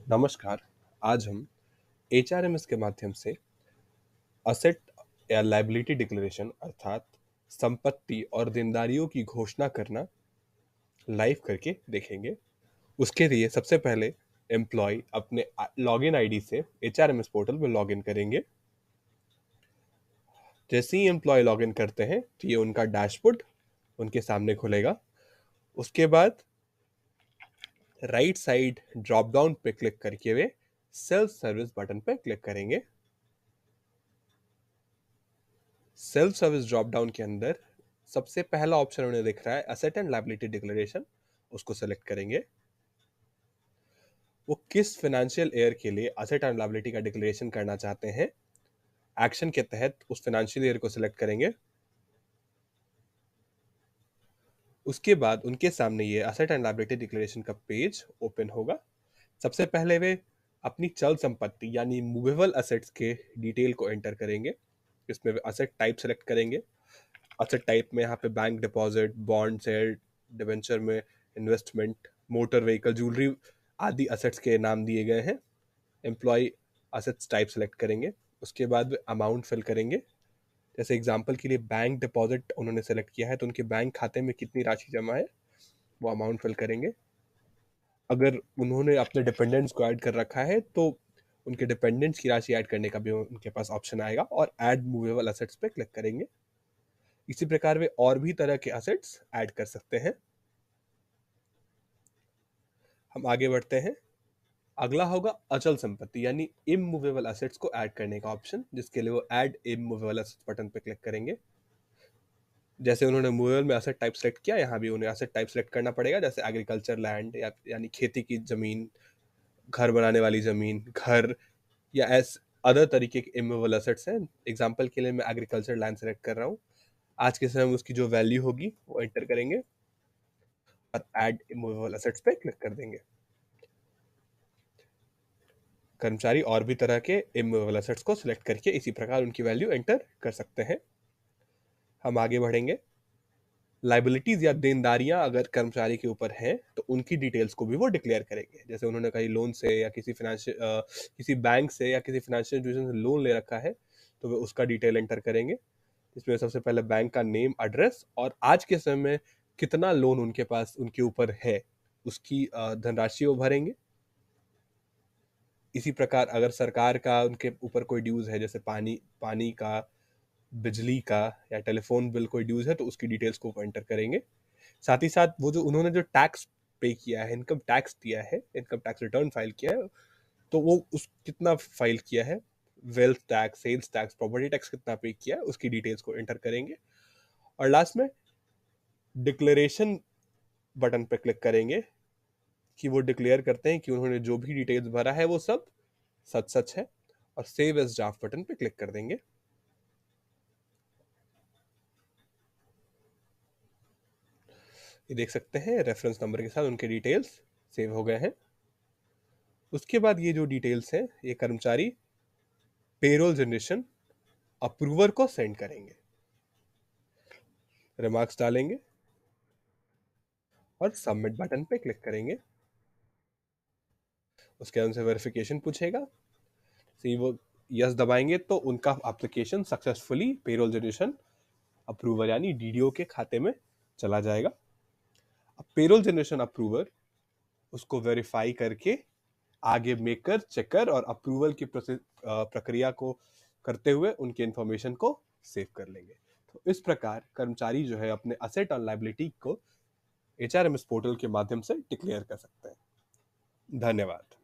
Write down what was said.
नमस्कार। आज हम एचआरएमएस के माध्यम से असेट या लायबिलिटी डिक्लेरेशन अर्थात संपत्ति और देनदारियों की घोषणा करना लाइव करके देखेंगे। उसके लिए सबसे पहले एम्प्लॉय अपने लॉगिन आईडी से एचआरएमएस पोर्टल में लॉगिन करेंगे। जैसे ही एम्प्लॉय लॉगिन करते हैं तो ये उनका डैशबोर्ड उनके सामने खुलेगा। उसके बाद राइट साइड ड्रॉप डाउन पे क्लिक करके वे सेल्फ सर्विस बटन पे क्लिक करेंगे। सेल्फ सर्विस ड्रॉप डाउन के अंदर सबसे पहला ऑप्शन उन्हें दिख रहा है असेट एंड लायबिलिटी डिक्लेरेशन, उसको सेलेक्ट करेंगे। वो किस फाइनेंशियल ईयर के लिए असेट एंड लायबिलिटी का डिक्लेरेशन करना चाहते हैं, एक्शन के तहत उस फाइनेंशियल ईयर को सिलेक्ट करेंगे। उसके बाद उनके सामने ये असेट एंड लायबिलिटी डिक्लेरेशन का पेज ओपन होगा। सबसे पहले वे अपनी चल संपत्ति यानी मूवेबल असेट्स के डिटेल को एंटर करेंगे। इसमें वे असेट टाइप सेलेक्ट करेंगे। असेट टाइप में यहाँ पे bank deposit, bond, share, debenture में इन्वेस्टमेंट, मोटर व्हीकल, ज्वेलरी आदि असेट्स के नाम दिए गए हैं। एम्प्लॉय असेट्स टाइप सेलेक्ट करेंगे। उसके बाद अमाउंट फिल करेंगे। जैसे एग्जांपल के लिए बैंक डिपॉजिट उन्होंने सेलेक्ट किया है तो उनके बैंक खाते में कितनी राशि जमा है वो अमाउंट फिल करेंगे। अगर उन्होंने अपने डिपेंडेंट्स को ऐड कर रखा है तो उनके डिपेंडेंट्स की राशि ऐड करने का भी उनके पास ऑप्शन आएगा और ऐड मूवेबल असेट्स पे क्लिक करेंगे। इसी प्रकार वे और भी तरह के असेट्स ऐड कर सकते हैं। हम आगे बढ़ते हैं। अगला होगा अचल संपत्ति यानी इमूवेबल असेट्स को ऐड करने का ऑप्शन, जिसके लिए वो ऐड इमूवेबल असेट्स बटन पे क्लिक करेंगे। जैसे उन्होंने मूवेबल में असेट टाइप सेलेक्ट किया, यहाँ भी उन्हें असेट टाइप सेलेक्ट करना पड़ेगा। जैसे एग्रीकल्चर लैंड यानी खेती की जमीन, घर बनाने वाली जमीन, घर या एस अदर तरीके के इमूवेबल असेट्स हैं। एग्जाम्पल के लिए मैं एग्रीकल्चर लैंड सेलेक्ट कर रहा हूँ। आज के समय में उसकी जो वैल्यू होगी वो एंटर करेंगे और ऐड इमूवेबल असेट्स पे क्लिक कर देंगे। कर्मचारी और भी तरह के इमूवेबल असेट्स को सिलेक्ट करके इसी प्रकार उनकी वैल्यू एंटर कर सकते हैं। हम आगे बढ़ेंगे। लाइबिलिटीज या देनदारियां अगर कर्मचारी के ऊपर हैं तो उनकी डिटेल्स को भी वो डिक्लेयर करेंगे। जैसे उन्होंने कहीं लोन से या किसी बैंक से या किसी फाइनेंशियल इंस्टीट्यूशन से लोन ले रखा है तो वे उसका डिटेल एंटर करेंगे। इसमें सबसे पहले बैंक का नेम, एड्रेस और आज के समय में कितना लोन उनके पास उनके ऊपर है उसकी धनराशि वो भरेंगे। इसी प्रकार अगर सरकार का उनके ऊपर कोई ड्यूज है, जैसे पानी पानी का, बिजली का या टेलीफोन बिल कोई ड्यूज है तो उसकी डिटेल्स को एंटर करेंगे। साथ ही साथ वो जो उन्होंने जो टैक्स पे किया है, इनकम टैक्स दिया है, इनकम टैक्स रिटर्न फाइल किया है, तो वो उस कितना फाइल किया है, wealth tax, sales tax, property tax कितना पे किया है, उसकी डिटेल्स को एंटर करेंगे। और लास्ट में डिक्लेरेशन बटन पे क्लिक करेंगे कि वो डिक्लेयर करते हैं कि उन्होंने जो भी डिटेल्स भरा है वो सब सच सच है, और सेव एज ड्राफ्ट बटन पे क्लिक कर देंगे। ये देख सकते हैं रेफरेंस नंबर के साथ उनके डिटेल्स सेव हो गए हैं। उसके बाद ये जो डिटेल्स हैं ये कर्मचारी पेरोल जनरेशन अप्रूवर को सेंड करेंगे, रिमार्क्स डालेंगे और सबमिट बटन पे क्लिक करेंगे। उसके बाद उनसे वेरिफिकेशन पूछेगा। सी वो यस दबाएंगे तो उनका application successfully payroll generation approver यानी डीडीओ के खाते में चला जाएगा। अब पेरोल जनरेशन अप्रूवर उसको वेरीफाई करके आगे मेकर, चेकर और अप्रूवल की प्रक्रिया को करते हुए उनके इंफॉर्मेशन को सेव कर लेंगे। तो इस प्रकार कर्मचारी जो है अपने असेट और लायबिलिटी को एचआरएमएस पोर्टल के माध्यम से डिक्लेयर कर सकते हैं। धन्यवाद।